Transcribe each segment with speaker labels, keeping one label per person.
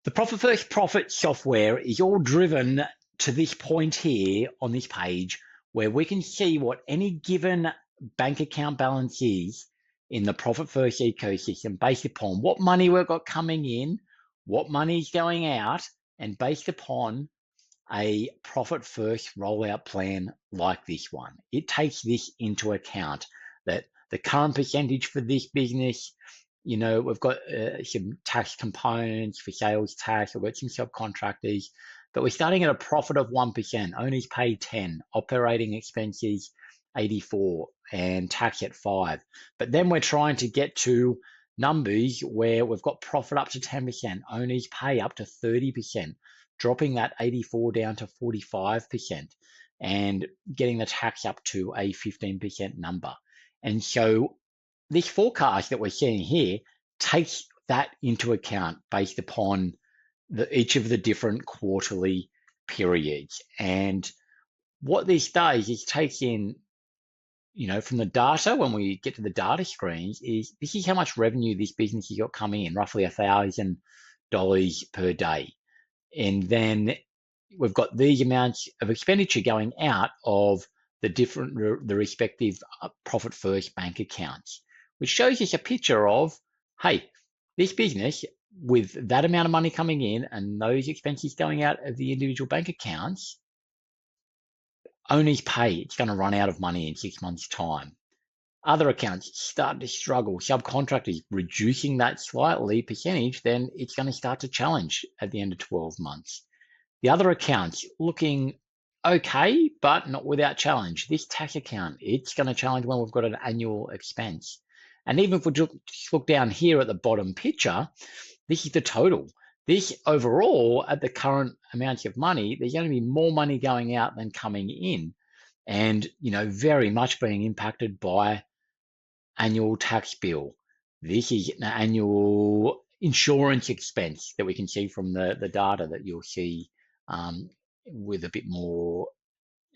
Speaker 1: The Profit First Profit software is all driven to this point here on this page where we can see what any given bank account balance is in the Profit First ecosystem based upon what money we've got coming in, what money is going out, and based upon a Profit First rollout plan like this one. It takes this into account that the current percentage for this business, we've got some tax components for sales tax, we've got some subcontractors, but we're starting at a profit of 1%, owners pay 10, operating expenses 84, and tax at 5. But then we're trying to get to numbers where we've got profit up to 10%, owners pay up to 30%, dropping that 84 down to 45%, and getting the tax up to a 15% number. And so this forecast that we're seeing here takes that into account based upon each of the different quarterly periods. And what this does is take in, from the data, when we get to the data screens, this is how much revenue this business has got coming in, roughly $1,000 per day. And then we've got these amounts of expenditure going out of the respective Profit First bank accounts, which shows us a picture of, hey, this business with that amount of money coming in and those expenses going out of the individual bank accounts, owners pay, it's going to run out of money in 6 months' time. Other accounts start to struggle, subcontractors reducing that slightly percentage, then it's going to start to challenge at the end of 12 months. The other accounts looking okay, but not without challenge. This tax account, it's going to challenge when we've got an annual expense. And even if we just look down here at the bottom picture, this is the total. This overall, at the current amounts of money, there's going to be more money going out than coming in. And, very much being impacted by annual tax bill. This is an annual insurance expense that we can see from the data that you'll see with a bit more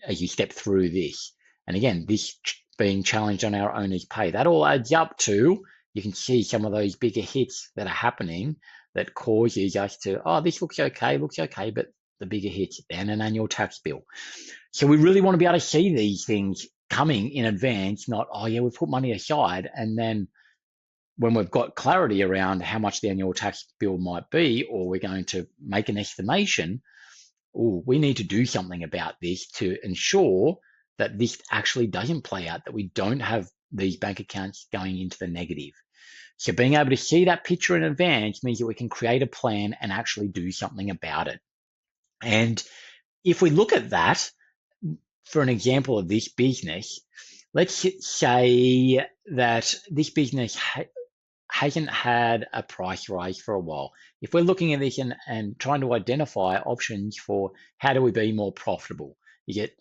Speaker 1: as you step through this. And again, this being challenged on our owners' pay. That all adds up to, you can see some of those bigger hits that are happening that causes us to, this looks okay, but the bigger hits and an annual tax bill. So we really want to be able to see these things coming in advance, not, we've put money aside, and then when we've got clarity around how much the annual tax bill might be, or we're going to make an estimation, we need to do something about this to ensure that this actually doesn't play out, that we don't have these bank accounts going into the negative. So being able to see that picture in advance means that we can create a plan and actually do something about it. And if we look at that, for an example of this business, let's say that this business hasn't had a price rise for a while. If we're looking at this and trying to identify options for how do we be more profitable, is it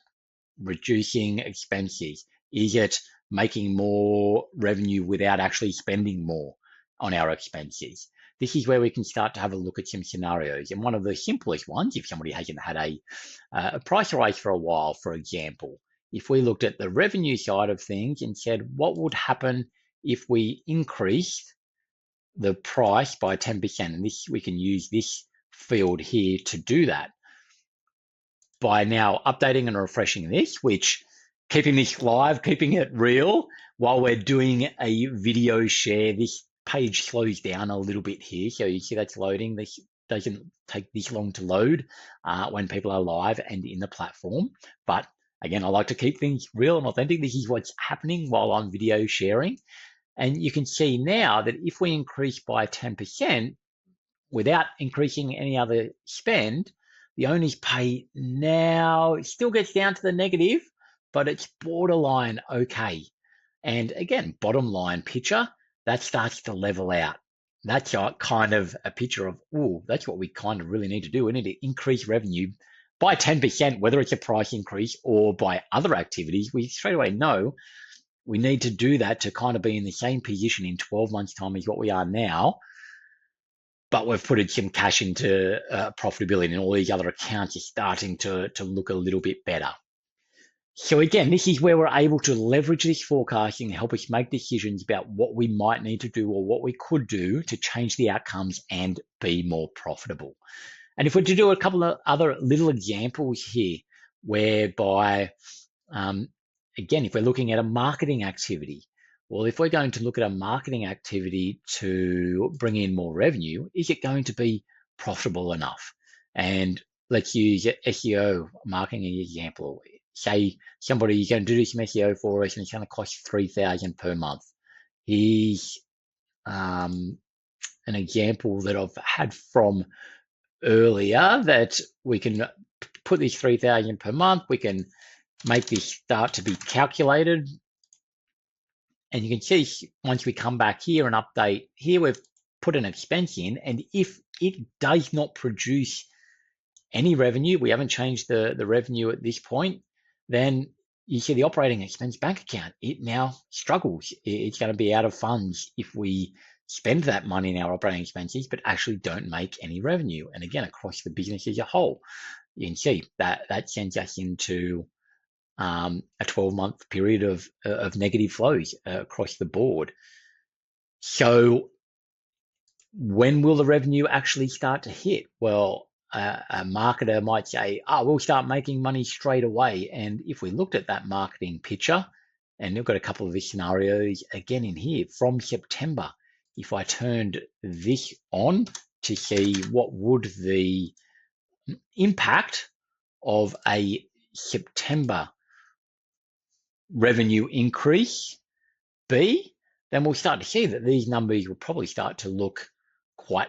Speaker 1: reducing expenses? Is it making more revenue without actually spending more on our expenses? This is where we can start to have a look at some scenarios. And one of the simplest ones, if somebody hasn't had a price rise for a while, for example, if we looked at the revenue side of things and said, what would happen if we increased the price by 10%? And this, we can use this field here to do that. By now updating and refreshing this, which keeping this live, keeping it real while we're doing a video share, this page slows down a little bit here. So you see that's loading. This doesn't take this long to load when people are live and in the platform. But again, I like to keep things real and authentic. This is what's happening while I'm video sharing. And you can see now that if we increase by 10% without increasing any other spend, the owners pay now still gets down to the negative, but it's borderline okay. And again, bottom line picture, that starts to level out. That's kind of a picture of, that's what we kind of really need to do. We need to increase revenue by 10%, whether it's a price increase or by other activities. We straight away know we need to do that to kind of be in the same position in 12 months' time as what we are now. But we've put some cash into profitability, and all these other accounts are starting to look a little bit better. So again, this is where we're able to leverage this forecasting and help us make decisions about what we might need to do or what we could do to change the outcomes and be more profitable. And if we're to do a couple of other little examples here, whereby, again, if we're looking at a marketing activity, well, if we're going to look at a marketing activity to bring in more revenue, is it going to be profitable enough? And let's use SEO marketing as an example. Say somebody is going to do some SEO for us and it's going to cost $3,000 per month. Here's an example that I've had from earlier that we can put this 3,000 per month. We can make this start to be calculated. And you can see once we come back here and update here, we've put an expense in. And if it does not produce any revenue, we haven't changed the revenue at this point, then you see the operating expense bank account, it now struggles. It's going to be out of funds if we spend that money in our operating expenses, but actually don't make any revenue. And again, across the business as a whole, you can see that sends us into a 12-month period of negative flows across the board. So when will the revenue actually start to hit? Well, a marketer might say, we'll start making money straight away. And if we looked at that marketing picture, and we've got a couple of these scenarios again in here from September, if I turned this on to see what would the impact of a September revenue increase be, then we'll start to see that these numbers will probably start to look quite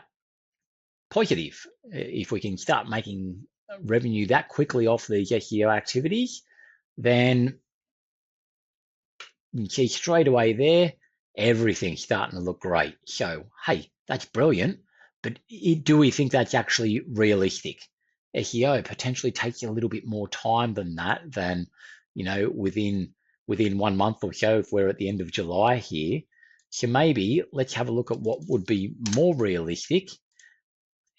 Speaker 1: positive. If we can start making revenue that quickly off these SEO activities, then you can see straight away there, everything's starting to look great. So, hey, that's brilliant, but do we think that's actually realistic? SEO potentially takes a little bit more time than that, than, within 1 month or so, if we're at the end of July here. So maybe let's have a look at what would be more realistic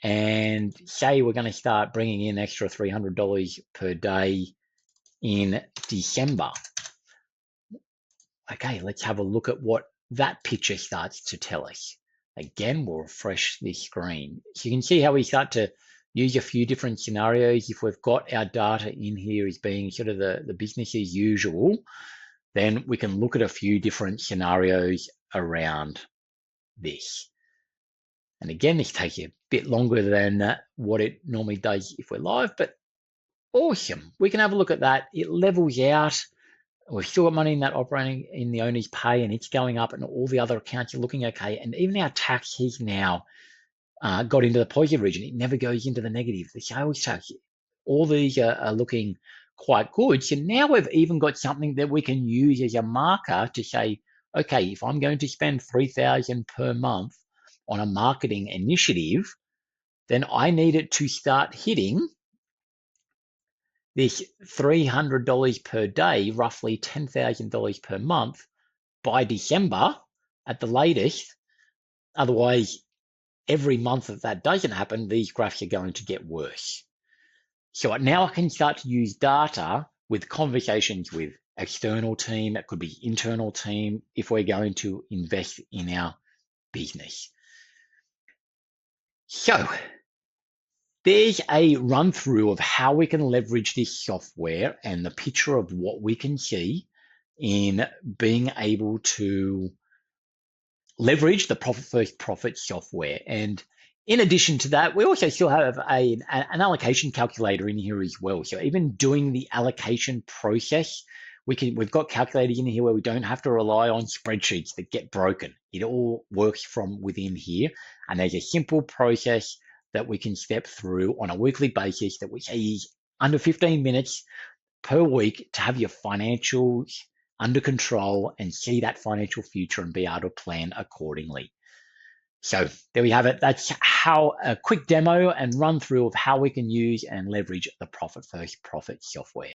Speaker 1: and say we're going to start bringing in extra $300 per day in December. Okay, let's have a look at what that picture starts to tell us. Again, we'll refresh the screen. So you can see how we start to use a few different scenarios. If we've got our data in here as being sort of the business as usual, then we can look at a few different scenarios around this. And again, this takes a bit longer than what it normally does if we're live, but awesome. We can have a look at that. It levels out. We've still got money in that operating in the owner's pay, and it's going up, and all the other accounts are looking okay. And even our tax has now got into the positive region. It never goes into the negative. The sales tax, all these are looking quite good. So now we've even got something that we can use as a marker to say, okay, if I'm going to spend $3,000 per month on a marketing initiative, then I need it to start hitting this $300 per day, roughly $10,000 per month by December at the latest. Otherwise, every month that doesn't happen, these graphs are going to get worse. So now I can start to use data with conversations with external team, it could be internal team, if we're going to invest in our business. So there's a run through of how we can leverage this software and the picture of what we can see in being able to leverage the Profit First Profit software. And in addition to that, we also still have an allocation calculator in here as well. So even doing the allocation process, we've got calculators in here where we don't have to rely on spreadsheets that get broken. It all works from within here. And there's a simple process that we can step through on a weekly basis that we say is under 15 minutes per week to have your financials under control and see that financial future and be able to plan accordingly. So there we have it. That's how a quick demo and run through of how we can use and leverage the Profit First Profit software.